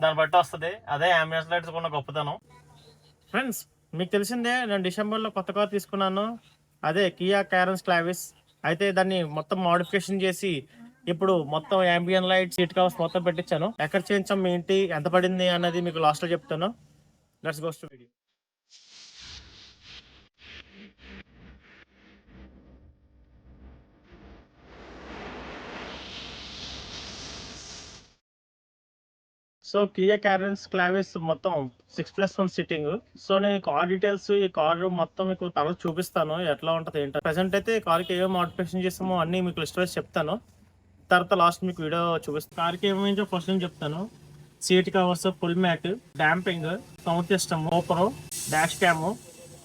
దాన్ని బట్టి వస్తుంది. అదే అంబియన్స్ లైట్స్ ఉన్న గొప్పతనం. ఫ్రెండ్స్, మీకు తెలిసిందే నేను డిసెంబర్లో కొత్త కార్ తీసుకున్నాను. అదే కియా క్యారెన్స్ క్లావిస్. అయితే దాన్ని మొత్తం మోడిఫికేషన్ చేసి ఇప్పుడు మొత్తం అంబియన్ లైట్, సీట్ కవర్స్ మొత్తం పెట్టించాను. ఎక్కడ చేయించాం, ఏంటి, ఎంత పడింది అన్నది మీకు లాస్ట్లో చెప్తాను. Let's go to video. So Kia Carens Clavis మొత్తం 6+1 సిట్టింగ్. సో నేను కార్ డీటెయిల్స్, ఈ కార్ మొత్తం మీకు తర్వాత చూపిస్తాను ఎట్లా ఉంటుంది ఏంటో. ప్రెసెంట్ అయితే కార్కి ఏమేమి మోడిఫికేషన్ చేస్తామో అన్ని మీకు లిస్ట్ వైజ్ చెప్తాను. తర్వాత లాస్ట్ మీకు వీడియో చూపిస్తాను. కార్కి ఏమేమి ఫస్ట్ నేను చెప్తాను. Seat covers, full mat, damping, sound system, ఓపరో, dash cam,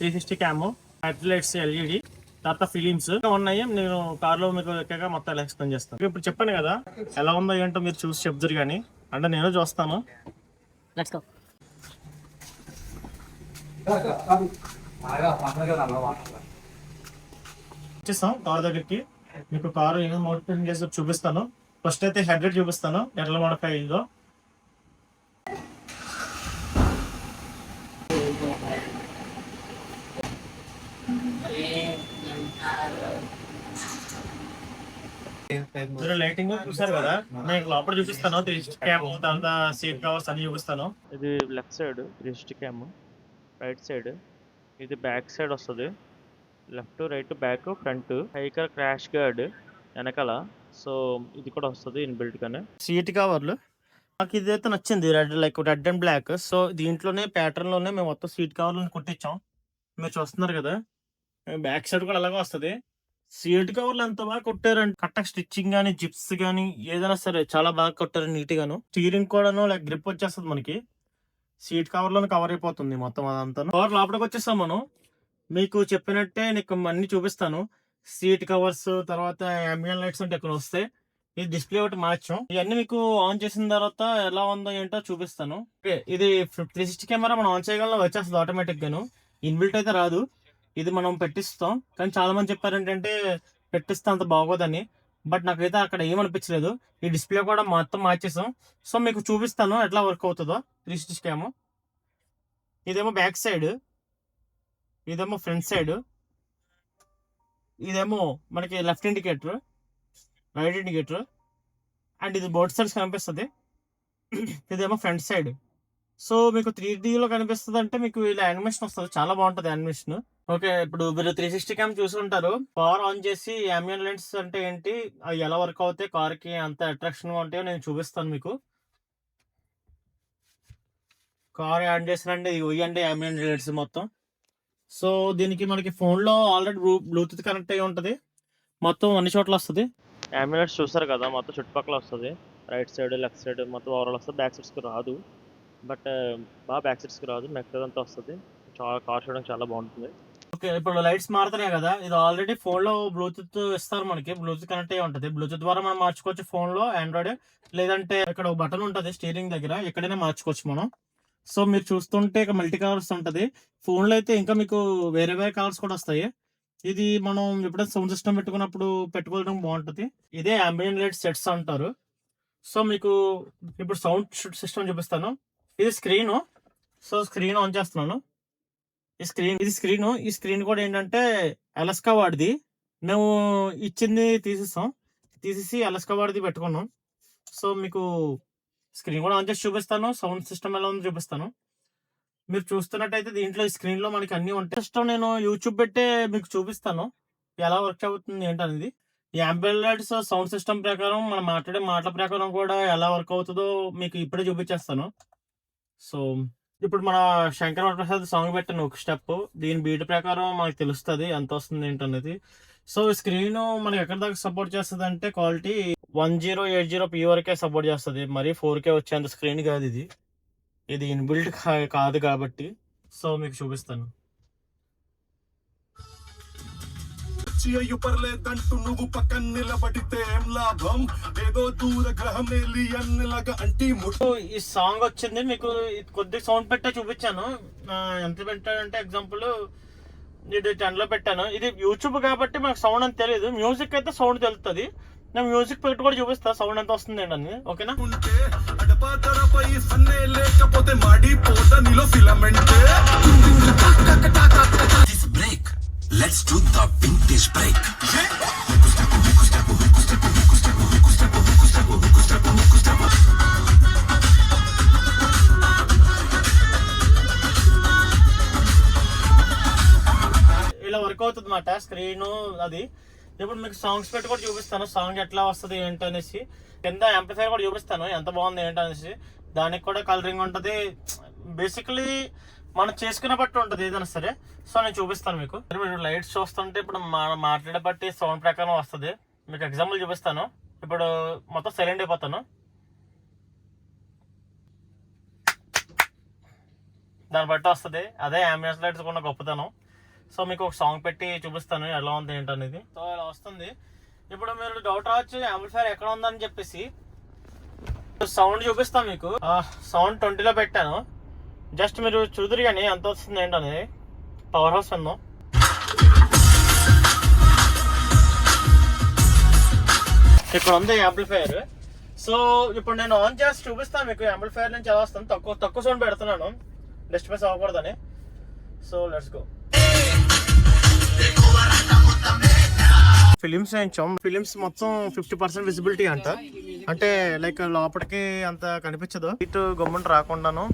360 cam, head lights LED, తర్వాత ఫిలిమ్స్ ఉన్నాయి. నేను కార్లో మీకు ఎక్కగా మొత్తం ఎలా ఎక్స్ప్లెయిన్ చేస్తాను. ఇప్పుడు చెప్పాను కదా ఎలా ఉందో ఏంటో మీరు చూసి చెప్తారు కానీ, అంటే నేను చూస్తాను. Let's go. వచ్చేస్తాం కార్ దగ్గరికి. మీకు కారు ఏమేమి మోడిఫికేషన్ చేసి చూపిస్తాను. ఫస్ట్ అయితే హెడ్ లైట్ చూపిస్తాను ఎట్లా మోడిఫై అయిందో. మీరు లైటింగ్ చూసారు కదా, నేను లోపల చూపిస్తాను. 360 క్యామ్, తర్వాత సీట్ కవర్స్ అన్ని చూపిస్తాను. ఇది left side 360 cam, right side ఇది బ్యాక్ సైడ్ వస్తుంది. Left, right, back, front, hiker crash gourd వెనకాల. సో ఇది కూడా వస్తుంది ఇన్బిల్ట్ గానే. సీట్ కవర్లు నాకు ఇదైతే నచ్చింది, రెడ్ అండ్ బ్లాక్. సో దీంట్లోనే ప్యాటర్న్ లోనే మేము మొత్తం సీట్ కవర్లను కుట్టించాం. మీరు చూస్తున్నారు కదా, బ్యాక్ సైడ్ కూడా అలాగే వస్తుంది. సీట్ కవర్లు ఎంత బాగా కొట్టారంటే కట్టక్ స్టిచ్చింగ్ గానీ, జిప్స్ గానీ ఏదైనా సరే చాలా బాగా కొట్టారు నీట్ గాను. స్టీరింగ్ కూడాను లైక్ గ్రిప్ వచ్చేస్తుంది మనకి. సీట్ కవర్ లోనే కవర్ అయిపోతుంది మొత్తం అదంతా. కవర్ లోపలికి వచ్చేస్తాం మనం. మీకు చెప్పినట్టే నీకు అన్ని చూపిస్తాను. సీట్ కవర్స్, తర్వాత అంబియన్ లైట్స్ అంటే ఇక్కడ వస్తాయి. ఇది డిస్ప్లే ఒకటి మార్చాం. ఇవన్నీ మీకు ఆన్ చేసిన తర్వాత ఎలా ఉందో ఏంటో చూపిస్తాను. ఇది 360 కెమెరా మనం ఆన్ చేయగలం, వచ్చేస్తుంది ఆటోమేటిక్ గాను. ఇన్బిల్ట్ అయితే రాదు, ఇది మనం పెట్టిస్తాం. కానీ చాలా మంది చెప్పారు ఏంటంటే పెట్టిస్తే అంత బాగోదని. బట్ నాకైతే అక్కడ ఏమనిపించలేదు. ఈ డిస్ప్లే కూడా మొత్తం మార్చేసాం. సో మీకు చూపిస్తాను ఎట్లా వర్క్ అవుతుందో. 360 క్యామ్ ఇదేమో బ్యాక్ సైడ్, ఇదేమో ఫ్రంట్ సైడ్, ఇదేమో మనకి left indicator, right indicator, and ఇది బోత్ సైడ్స్ కనిపిస్తుంది. ఇదేమో ఫ్రంట్ సైడ్. సో మీకు 3Dలో కనిపిస్తుంది అంటే మీకు ఇలా యానిమేషన్ వస్తుంది, చాలా బాగుంటుంది యానిమేషన్. ఓకే, ఇప్పుడు మీరు 360 క్యామ్ చూసుకుంటారు. కార్ ఆన్ చేసి అంబియన్ లైట్స్ అంటే ఏంటి, అవి ఎలా వర్క్ అవుతాయి, కార్ కి అంత అట్రాక్షన్ గా ఉంటాయో నేను చూపిస్తాను మీకు. కార్ ఆన్ చేసినండి ఇవ్వండి అంబియన్ లైట్స్ మొత్తం. సో దీనికి మనకి ఫోన్ లో ఆల్రెడీ బ్లూటూత్ కనెక్ట్ అయ్యి ఉంటుంది. మొత్తం అన్ని చోట్ల వస్తుంది. అంబియన్ లైట్స్ చూస్తారు కదా, మొత్తం చుట్టుపక్కల వస్తుంది. రైట్ సైడ్, లెఫ్ట్ సైడ్ మొత్తం ఓవరాల్ వస్తుంది. బ్యాక్ సైడ్స్ కి రాదు, బట్ బాగా బ్యాక్ సైడ్స్ కి రాదు, మెక్కదంతా వస్తుంది. చాలా కార్ చూడడానికి చాలా బాగుంటుంది. ఓకే, ఇప్పుడు లైట్స్ మారుతున్నాయి కదా, ఇది ఆల్రెడీ ఫోన్ లో బ్లూటూత్ ఇస్తారు మనకి. బ్లూటూత్ కనెక్ట్ అయ్యి ఉంటుంది. బ్లూటూత్ ద్వారా మనం మార్చుకోవచ్చు ఫోన్ లో, ఆండ్రాయిడ్. లేదంటే ఇక్కడ ఒక బటన్ ఉంటుంది స్టీరింగ్ దగ్గర, ఎక్కడైనా మార్చుకోవచ్చు మనం. సో మీరు చూస్తుంటే ఇక మల్టీ కలర్స్ ఉంటుంది. ఫోన్ లో అయితే ఇంకా మీకు వేరే వేరే కలర్స్ కూడా వస్తాయి. ఇది మనం ఎప్పుడైనా సౌండ్ సిస్టమ్ పెట్టుకున్నప్పుడు పెట్టుకోవడం బాగుంటుంది. ఇదే అంబియన్ లైట్ సెట్స్ అంటారు. సో మీకు ఇప్పుడు సౌండ్ సిస్టమ్ చూపిస్తాను. ఇది స్క్రీన్. సో స్క్రీన్ ఆన్ చేస్తున్నాను. ఇది స్క్రీన్. ఈ స్క్రీన్ కూడా ఏంటంటే అలస్కా వాడిది. మేము ఇచ్చింది తీసేసి అలస్కా వాడిది పెట్టుకున్నాం. సో మీకు స్క్రీన్ కూడా ఆన్ చేసి చూపిస్తాను, సౌండ్ సిస్టమ్ ఎలా ఉందో చూపిస్తాను. మీరు చూస్తున్నట్టయితే దీంట్లో ఈ స్క్రీన్ లో మనకి అన్ని ఉంటాయి. సిస్టమ్ నేను యూట్యూబ్ పెట్టే మీకు చూపిస్తాను ఎలా వర్క్ అవుతుంది ఏంటనేది. ఈ అంబియన్ లైట్స్ సౌండ్ సిస్టమ్ ప్రకారం మనం మాట్లాడే మాటల ప్రకారం కూడా ఎలా వర్క్ అవుతుందో మీకు ఇప్పుడే చూపించేస్తాను. సో ఇప్పుడు మన శంకర్ వరప్రసాద్ సాంగ్ పెట్టాను ఒక స్టెప్. దీని బీట్ ప్రకారం మనకు తెలుస్తుంది ఎంత వస్తుంది ఏంటనేది. సో స్క్రీన్ మనకి ఎక్కడ దాకా సపోర్ట్ చేస్తుంది అంటే క్వాలిటీ 1080p వరకే సపోర్ట్ చేస్తుంది. మరి 4K వచ్చేంత స్క్రీన్ కాదు ఇది. ఇది ఇన్బిల్ట్ కాదు కాబట్టి. సో మీకు చూపిస్తాను. చేయు పర్లేదంటూ నువ్వు పక్కన నిలబడితే ఏం లాభం, ఏదో దూర గ్రహం ఏలియన్ లాగా అంటి ముట్టు. ఈ సాంగ్ వచ్చింది మీకు కొద్దిగా సౌండ్ పెట్టే చూపించాను. ఎంత పెట్టానంటే ఎగ్జాంపుల్ ఇది 10 లో పెట్టాను. ఇది యూట్యూబ్ కాబట్టి మనకు సౌండ్ అని తెలియదు. మ్యూజిక్ అయితే సౌండ్ తెలుస్తుంది. నేను మ్యూజిక్ పెట్టి కూడా చూపిస్తా సౌండ్ ఎంత వస్తుంది ఏంటని, ఓకేనా? ఉంటే అడపాదడపై ఫన్నే లేకపోతే మాడిపోతా నీలో ఫిలమెంటే. This break, let's do the vintage break. ఇలా వర్క్ అవుతుంది అన్నమాట స్క్రీన్ అది. ఇప్పుడు మీకు సాంగ్స్ పెట్టి కూడా చూపిస్తాను, సాంగ్ ఎట్లా వస్తుంది ఏంటి అనేసి. కింద యాంప్లిఫైర్ కూడా చూపిస్తాను ఎంత బాగుంది ఏంటి అనేసి. దానికి కూడా కలరింగ్ ఉంటుంది. బేసికలీ మనం చేసుకునే బట్టి ఉంటుంది ఏదైనా సరే. సో నేను చూపిస్తాను మీకు. మీరు లైట్స్ చూస్తుంటే ఇప్పుడు మాట్లాడే బట్టి సౌండ్ ప్రకారం వస్తుంది. మీకు ఎగ్జాంపుల్ చూపిస్తాను. ఇప్పుడు మొత్తం సైలెంట్ అయిపోతాను, దాన్ని బట్టి వస్తుంది. అదే అంబియన్స్ లైట్స్ ఉన్న గొప్పతనం. సో మీకు ఒక సాంగ్ పెట్టి చూపిస్తాను ఎలా ఉంది ఏంటనేది. సో ఇలా వస్తుంది. ఇప్పుడు మీరు డౌట్ రావచ్చు యాంప్లిఫైర్ ఎక్కడ ఉందని చెప్పేసి. సౌండ్ చూపిస్తాను మీకు. సౌండ్ 20లో పెట్టాను. జస్ట్ మీరు చూదురు కానీ ఎంత వస్తుంది ఏంటనేది. పవర్ హౌస్ ఉందో ఇక్కడ ఉంది యాంప్లిఫైర్. సో ఇప్పుడు నేను ఆన్ చేసి చూపిస్తాను మీకు యాంప్లిఫైర్ నుంచి ఎలా వస్తుంది. తక్కువ సౌండ్ పెడుతున్నాను డిస్టర్బెన్స్ అవ్వకూడదని. So let's go. ఫిలిమ్స్ వేయించాం. ఫిలిమ్స్ మొత్తం 50% విజిబిలిటీ అంట. అంటే లైక్ లోపలికి అంత కనిపించదు. హీట్ గమ్మున రాకుండాను,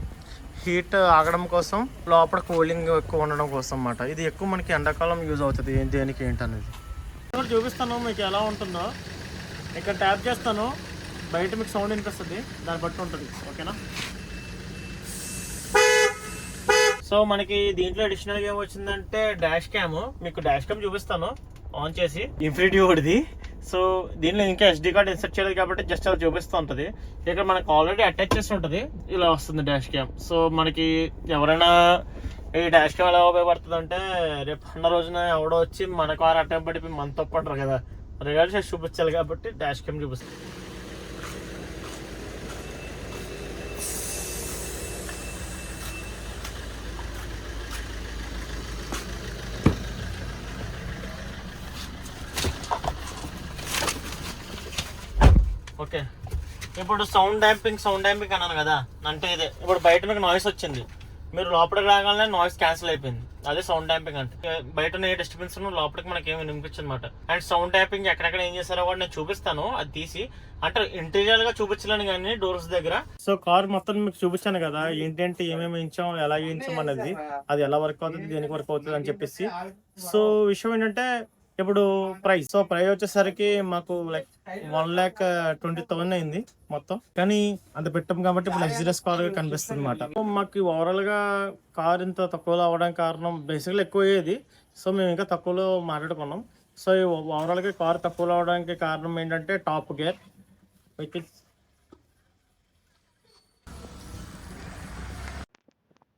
హీట్ ఆగడం కోసం, లోపల కూలింగ్ ఎక్కువ ఉండడం కోసం అన్నమాట. ఇది ఎక్కువ మనకి ఎండాకాలం యూజ్ అవుతుంది దేనికి ఏంటనేది. ఇప్పుడు చూపిస్తాను మీకు ఎలా ఉంటుందో. ఇక్కడ ట్యాప్ చేస్తాను, బయట మీకు సౌండ్ వినిపిస్తుంది, దాన్ని బట్టి ఉంటుంది, ఓకేనా? సో మనకి దీంట్లో అడిషనల్ గా ఏం వచ్చిందంటే డాష్ క్యామ్. మీకు డాష్ క్యామ్ చూపిస్తాను ఆన్ చేసి. ఇన్ఫినిటీ ఒకటిది. సో దీనిలో ఇంకా SD కార్డ్ ఇన్సర్ట్ చేయలేదు కాబట్టి జస్ట్ అలా చూపిస్తూ ఉంటుంది. ఇక్కడ మనకు ఆల్రెడీ అటాచ్ చేసి ఉంటుంది. ఇలా వస్తుంది డాష్ క్యామ్. సో మనకి ఎవరైనా ఈ డాష్ క్యామ్ ఎలా ఉపయోగపడుతుంది అంటే, రేపు అన్న రోజున ఎవడో వచ్చి మన కారు అట్టం పడిపోయి మన తప్పంటారు కదా, రిగార్డ్ చేసి చూపించాలి కాబట్టి డాష్ క్యామ్ చూపిస్తుంది. ఓకే, ఇప్పుడు సౌండ్ డాంపింగ్ అన్నాను కదా, అంటే ఇదే. ఇప్పుడు బయట మీకు నాయిస్ వచ్చింది, మీరు లోపలికి రాగానే నాయిస్ క్యాన్సిల్ అయిపోయింది. అదే సౌండ్ డాంపింగ్ అంటే. బయట ఏ డిస్టర్బెన్స్ లోపలికి మనకి ఏమి వినిపించదు అనమాట. అండ్ సౌండ్ డాంపింగ్ ఎక్కడెక్కడ ఏం చేస్తారో కూడా నేను చూపిస్తాను. అది తీసి అంటే ఇంటీరియర్ గా చూపించలేను కానీ డోర్స్ దగ్గర. సో కార్ మొత్తం మీకు చూపించాను కదా ఏంటంటే ఏమేమి వేయించాం, ఎలా వేయించాం అనేది, అది ఎలా వర్క్ అవుతుంది, దేనికి వర్క్ అవుతుంది అని చెప్పేసి. సో విషయం ఏంటంటే ఇప్పుడు ప్రైస్ వచ్చేసరికి మాకు లైక్ 1,20,000 అయింది మొత్తం. కానీ అంత పెట్టాం కాబట్టి ఇప్పుడు లగ్జరియస్ కార్ కనిపిస్తుంది అనమాట. మాకు ఓవరాల్ గా కార్ ఇంత తక్కువలో అవ్వడానికి కారణం బేసిక్గా ఎక్కువ అయ్యేది. సో మేము ఇంకా తక్కువలో మాట్లాడుకున్నాం. సో ఓవరాల్ గా కార్ తక్కువలో అవడానికి కారణం ఏంటంటే టాప్ గేర్.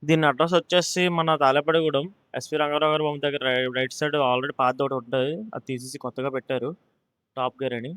దీని అడ్రస్ వచ్చేసి మన తాళపడిగూడెం ఎస్వి రంగారావు గారి బొమ్మ దగ్గర రైట్ సైడ్ ఆల్రెడీ పాత ఒకటి ఉంటుంది, అది తీసేసి కొత్తగా పెట్టారు టాప్ గేర్ అని.